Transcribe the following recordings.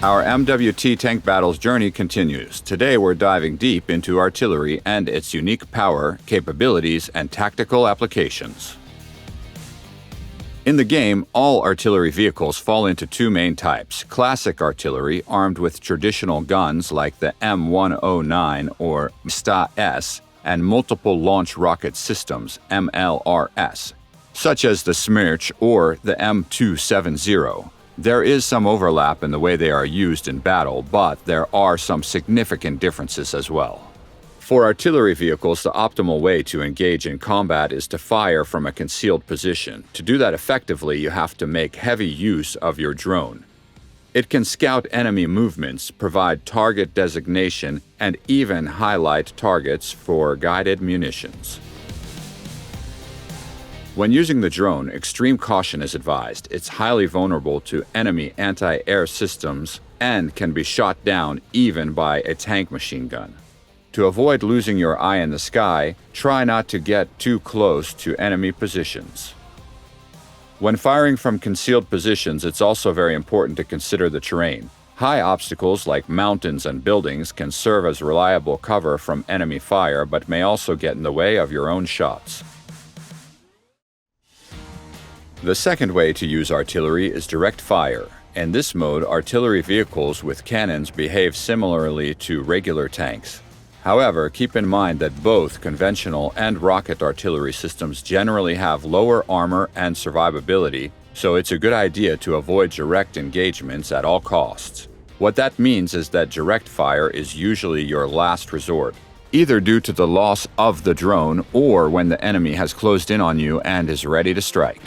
Our MWT Tank Battles journey continues. Today we're diving deep into artillery and its unique power, capabilities, and tactical applications. In the game, all artillery vehicles fall into two main types: classic artillery, armed with traditional guns like the M109 or MWT-S, and multiple launch rocket systems, MLRS, such as the Smerch or the M270. There is some overlap in the way they are used in battle, but there are some significant differences as well. For artillery vehicles, the optimal way to engage in combat is to fire from a concealed position. To do that effectively, you have to make heavy use of your drone. It can scout enemy movements, provide target designation, and even highlight targets for guided munitions. When using the drone, extreme caution is advised. It's highly vulnerable to enemy anti-air systems and can be shot down even by a tank machine gun. To avoid losing your eye in the sky, try not to get too close to enemy positions. When firing from concealed positions, it's also very important to consider the terrain. High obstacles like mountains and buildings can serve as reliable cover from enemy fire, but may also get in the way of your own shots. The second way to use artillery is direct fire. In this mode, artillery vehicles with cannons behave similarly to regular tanks. However, keep in mind that both conventional and rocket artillery systems generally have lower armor and survivability, so it's a good idea to avoid direct engagements at all costs. What that means is that direct fire is usually your last resort, either due to the loss of the drone or when the enemy has closed in on you and is ready to strike.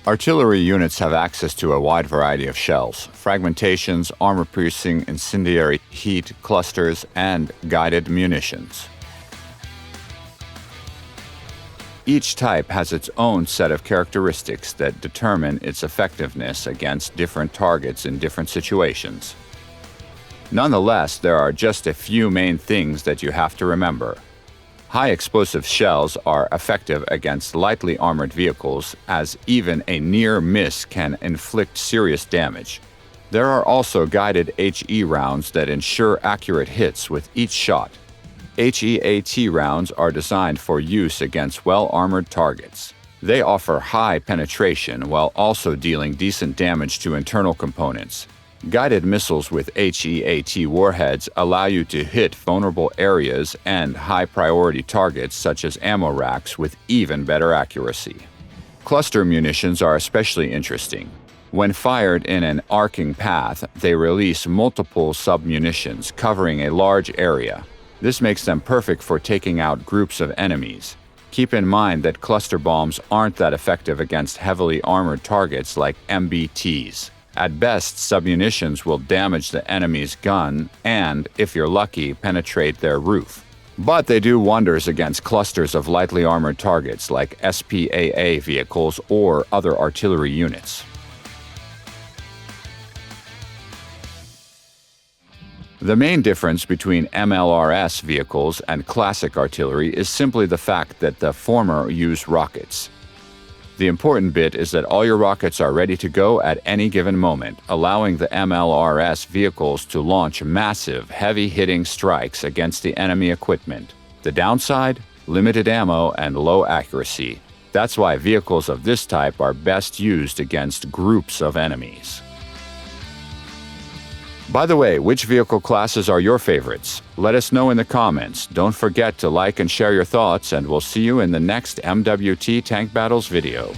Artillery units have access to a wide variety of shells, fragmentations, armor-piercing incendiary heat clusters, and guided munitions. Each type has its own set of characteristics that determine its effectiveness against different targets in different situations. Nonetheless, there are just a few main things that you have to remember. High explosive shells are effective against lightly armored vehicles, as even a near miss can inflict serious damage. There are also guided HE rounds that ensure accurate hits with each shot. HEAT rounds are designed for use against well-armored targets. They offer high penetration while also dealing decent damage to internal components. Guided missiles with HEAT warheads allow you to hit vulnerable areas and high-priority targets such as ammo racks with even better accuracy. Cluster munitions are especially interesting. When fired in an arcing path, they release multiple sub-munitions covering a large area. This makes them perfect for taking out groups of enemies. Keep in mind that cluster bombs aren't that effective against heavily armored targets like MBTs. At best, submunitions will damage the enemy's gun and, if you're lucky, penetrate their roof. But they do wonders against clusters of lightly armored targets like SPAA vehicles or other artillery units. The main difference between MLRS vehicles and classic artillery is simply the fact that the former use rockets. The important bit is that all your rockets are ready to go at any given moment, allowing the MLRS vehicles to launch massive, heavy-hitting strikes against the enemy equipment. The downside? Limited ammo and low accuracy. That's why vehicles of this type are best used against groups of enemies. By the way, which vehicle classes are your favorites? Let us know in the comments. Don't forget to like and share your thoughts, and we'll see you in the next MWT Tank Battles video.